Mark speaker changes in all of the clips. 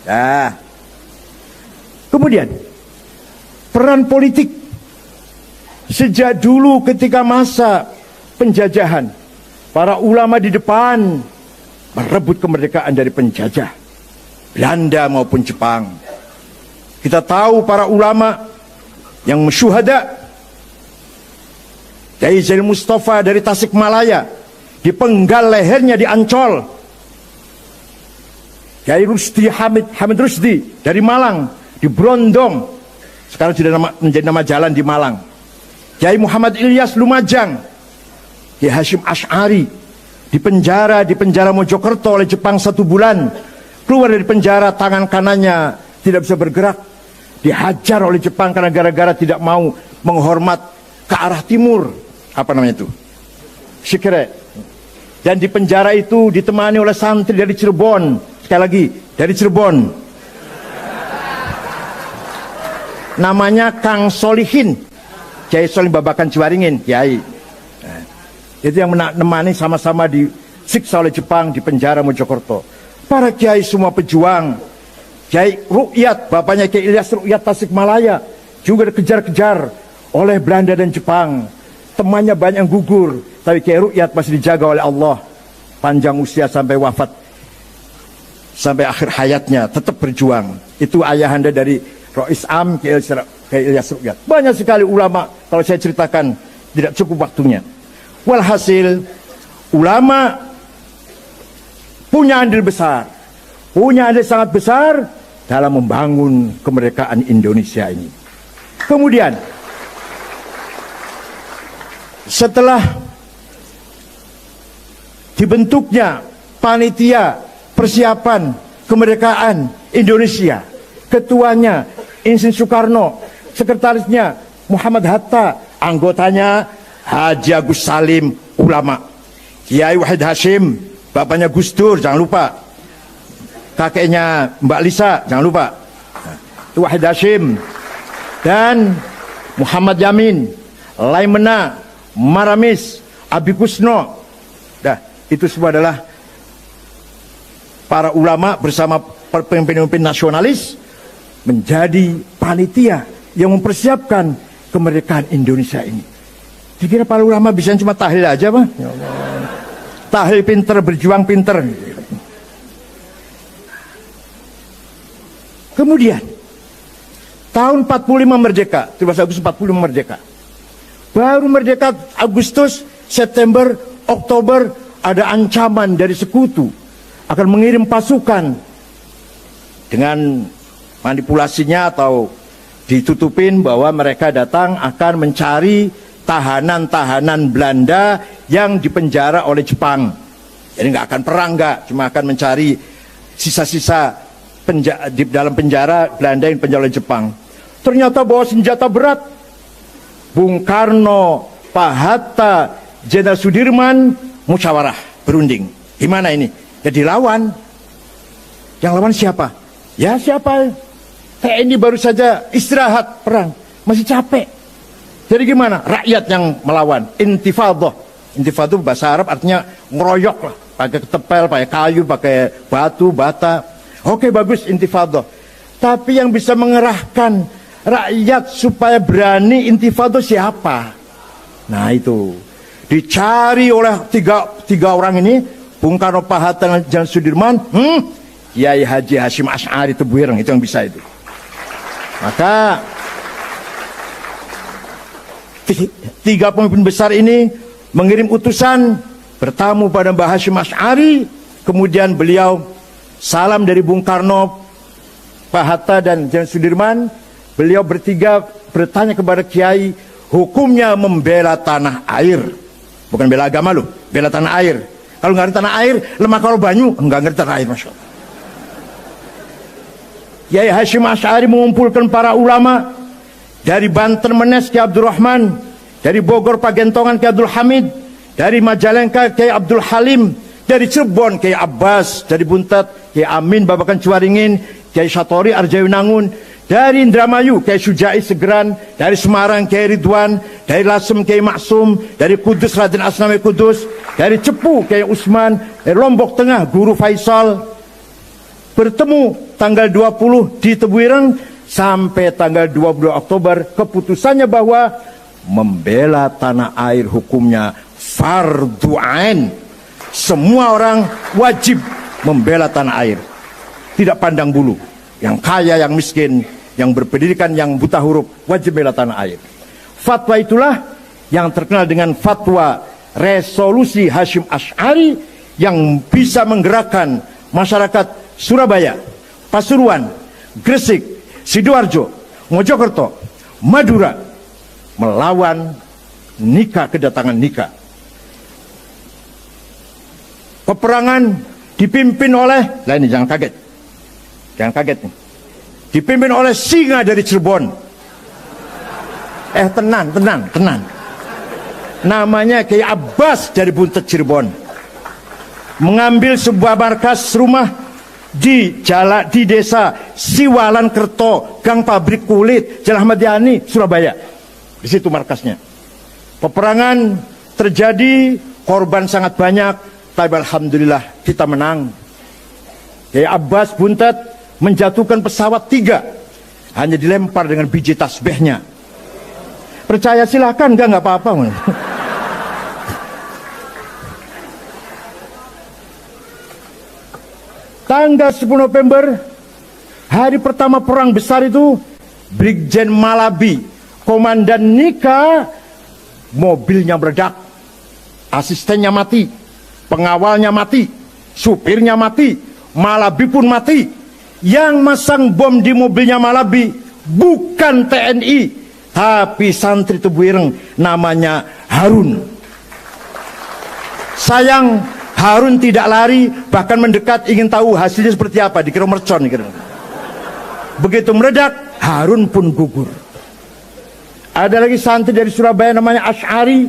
Speaker 1: Nah, kemudian peran politik sejak dulu ketika masa penjajahan, para ulama di depan merebut kemerdekaan dari penjajah Belanda maupun Jepang. Kita tahu para ulama yang syuhada, Kiai Zainal Mustafa dari Tasikmalaya dipenggal lehernya di Ancol, Kiai Rusdi Hamid Rusdi dari Malang di Brondong, sekarang sudah menjadi nama jalan di Malang, Kiai Muhammad Ilyas Lumajang, Kiai Hashim Asy'ari di penjara Mojokerto oleh Jepang 1 bulan. Keluar dari penjara, tangan kanannya tidak bisa bergerak, dihajar oleh Jepang karena gara-gara tidak mau menghormat ke arah timur, apa namanya itu, Shikere. Dan di penjara itu ditemani oleh santri dari Cirebon, sekali lagi dari Cirebon, namanya Kang Solihin, Kiai Solihin Babakan Ciwaringin, Kiai. Nah, itu yang menemani, sama-sama disiksa oleh Jepang di penjara Mojokerto. Para kiai semua pejuang, Kiai Rukyat, bapaknya Kiai Ilyas Rukyat Tasikmalaya, juga dikejar-kejar oleh Belanda dan Jepang. Temannya banyak yang gugur, tapi Kiai Rukyat masih dijaga oleh Allah, panjang usia sampai wafat, sampai akhir hayatnya tetap berjuang. Itu ayahanda dari Rois Am, Kiai Ilyas Rukyat. Banyak sekali ulama, kalau saya ceritakan tidak cukup waktunya. Walhasil, ulama punya andil besar, punya andil sangat besar dalam membangun kemerdekaan Indonesia ini. Kemudian setelah dibentuknya panitia persiapan kemerdekaan Indonesia, ketuanya Insinyur Soekarno, sekretarisnya Muhammad Hatta, anggotanya Haji Agus Salim, ulama, Kiai Wahid Hashim, bapaknya Gus Dur, jangan lupa, kakeknya Mbak Lisa, jangan lupa, itu Wahid Hashim, dan Muhammad Yamin, Laimena, Maramis, Abi Kusno. Dah, itu semua adalah para ulama bersama pemimpin-pemimpin nasionalis menjadi panitia yang mempersiapkan kemerdekaan Indonesia ini. Dikira para ulama bisa cuma tahlil aja, Pak? Ya Allah. Tahlil pinter, berjuang pinter. Kemudian tahun 45 merdeka, 17 Agustus 45 merdeka. Baru merdeka Agustus, September, Oktober ada ancaman dari sekutu akan mengirim pasukan dengan manipulasinya atau ditutupin bahwa mereka datang akan mencari tahanan-tahanan Belanda yang dipenjara oleh Jepang. Jadi nggak akan perang, nggak, cuma akan mencari sisa-sisa di dalam penjara Belanda yang dipenjara oleh Jepang. Ternyata bawa senjata berat. Bung Karno, Pak Hatta, Jenderal Sudirman musyawarah, berunding. Gimana ini? Ya dilawan. Yang lawan siapa? Ya siapa? TNI baru saja istirahat perang, masih capek. Jadi gimana? Rakyat yang melawan. Intifadah. Intifadah bahasa Arab artinya ngeroyok lah. Pakai ketepel, pakai kayu, pakai batu, bata. Oke, bagus intifadah. Tapi yang bisa mengerahkan rakyat supaya berani intifadah siapa? Nah itu. Dicari oleh tiga orang ini. Bung Karno, Pak Hatta, dan Jenderal Sudirman. Kiai Haji Hashim Asy'ari Tebuireng. Itu yang bisa itu. Maka tiga pemimpin besar ini mengirim utusan bertamu pada Mbah Hashim Asy'ari. Kemudian beliau salam dari Bung Karno, Pak Hatta, dan Jenderal Sudirman. Beliau bertiga bertanya kepada Kiai, hukumnya membela tanah air, bukan bela agama loh, bela tanah air. Kalau nggak ngerti tanah air, lemah kalau banyu, nggak ngerti tanah air, Masya Allah. Kiai Hashim Asy'ari mengumpulkan para ulama dari Banten Menes Kiai Abdurrahman, dari Bogor Pagentongan Kiai Abdul Hamid, dari Majalengka Kiai Abdul Halim, dari Cirebon Kiai Abbas, dari Buntet Kiai Amin Babakan Ciwaringin, Kiai Satori Arjawinangun, dari Indramayu Kiai Sujai Segeran, dari Semarang Kiai Ridwan, dari Lasem Kiai Maksum, dari Kudus Raden Asnawi Kudus, dari Cepu Kiai Usman, dari Lombok Tengah Guru Faisal, bertemu tanggal 20 di Tebuireng sampai tanggal 22 Oktober. Keputusannya bahwa membela tanah air hukumnya fardhu ain. Semua orang wajib membela tanah air, tidak pandang bulu, yang kaya, yang miskin, yang berpendidikan, yang buta huruf, wajib bela tanah air. Fatwa itulah yang terkenal dengan fatwa resolusi Hasyim Asy'ari, yang bisa menggerakkan masyarakat Surabaya, Pasuruan, Gresik, Sidoarjo, Mojokerto, Madura melawan nikah, kedatangan nikah. Peperangan dipimpin oleh, nah ini jangan kaget, nih, dipimpin oleh singa dari Cirebon. Tenang. Namanya Kiai Abbas dari Buntet Cirebon. Mengambil sebuah markas rumah di desa Siwalan Kerto, Gang Pabrik Kulit, Jalan Ahmad Yani, Surabaya. Di situ markasnya. Peperangan terjadi, korban sangat banyak, tapi alhamdulillah kita menang. Kiai Abbas Buntet menjatuhkan pesawat 3, hanya dilempar dengan biji tasbihnya. Percaya silahkan, enggak apa-apa. Tanggal 10 November, hari pertama perang besar itu, Brigjen Malabi, komandan Nika, mobilnya meledak, asistennya mati, pengawalnya mati, supirnya mati, Malabi pun mati. Yang masang bom di mobilnya Malabi bukan TNI, tapi santri Tebuireng, namanya Harun. Sayang, Harun tidak lari, bahkan mendekat ingin tahu hasilnya seperti apa, dikira mercon. Begitu meledak, Harun pun gugur. Ada lagi santri dari Surabaya namanya Asy'ari,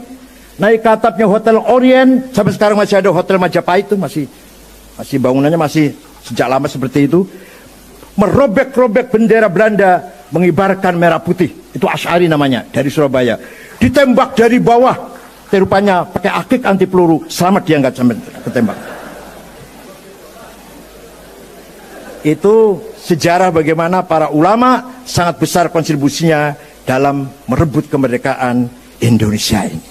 Speaker 1: naik ke atapnya Hotel Orient. Sampai sekarang masih ada Hotel Majapahit itu, masih bangunannya masih sejak lama seperti itu. Merobek-robek bendera Belanda, mengibarkan merah putih. Itu Asy'ari namanya, dari Surabaya. Ditembak dari bawah, rupanya pakai akik anti peluru, selamat dia nggak sampai ketembak. Itu sejarah bagaimana para ulama sangat besar kontribusinya dalam merebut kemerdekaan Indonesia ini.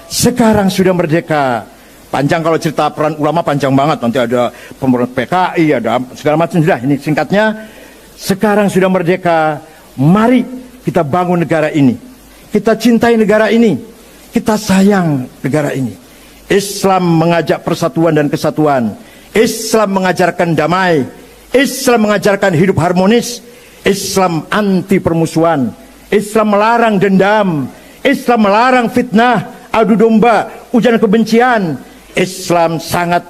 Speaker 1: Sekarang sudah merdeka. Panjang kalau cerita peran ulama, panjang banget. Nanti ada pemberontak PKI, ada segala macam. Sudah, ini singkatnya. Sekarang sudah merdeka. Mari kita bangun negara ini. Kita cintai negara ini. Kita sayang negara ini. Islam mengajak persatuan dan kesatuan. Islam mengajarkan damai. Islam mengajarkan hidup harmonis. Islam anti permusuhan. Islam melarang dendam. Islam melarang fitnah, adu domba, ujaran kebencian. Islam sangat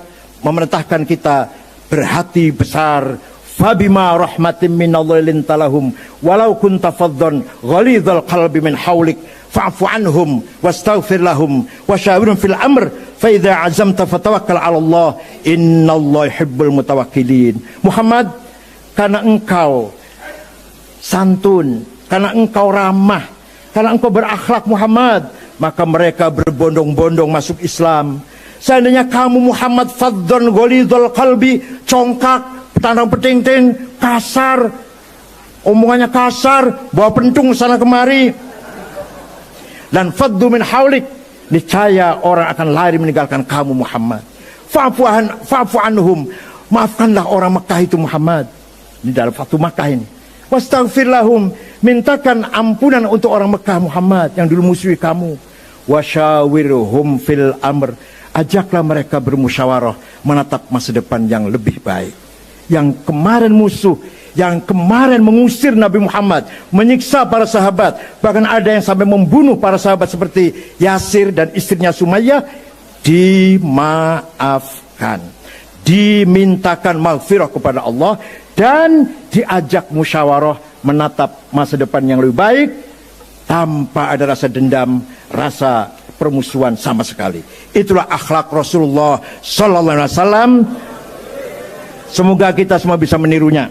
Speaker 1: memerintahkan kita berhati besar. Fabima rahmatin minallahi lintalahum walau kunta faddan ghalidhal qalbi min hawlik fa'fu anhum wastaghfir lahum wasyawirhum fil amr fa idza azamta fatawakkal 'ala Allah innallaha yuhibbul mutawakkilin. Muhammad, karena engkau santun, karena engkau ramah, karena engkau berakhlak Muhammad, maka mereka berbondong-bondong masuk Islam. Seandainya kamu Muhammad faddan ghalidhal qalbi, congkak, tandang peting-ting, kasar, omongannya kasar, bawa pentung sana kemari, dan faddu min haulik, niscaya orang akan lari meninggalkan kamu Muhammad. Fa'fu anhum, maafkanlah orang Mekah itu Muhammad. Ini dalam Fatu Makkah ini. Wastaghfir lahum, mintakan ampunan untuk orang Mekah Muhammad yang dulu musuhi kamu. Wasyawirhum fil amr, ajaklah mereka bermusyawarah menatap masa depan yang lebih baik. Yang kemarin musuh, yang kemarin mengusir Nabi Muhammad, menyiksa para sahabat, bahkan ada yang sampai membunuh para sahabat seperti Yasir dan istrinya Sumayyah, dimaafkan, dimintakan maghfirah kepada Allah, dan diajak musyawarah menatap masa depan yang lebih baik tanpa ada rasa dendam, rasa permusuhan sama sekali. Itulah akhlak Rasulullah sallallahu alaihi wasallam. Semoga kita semua bisa menirunya.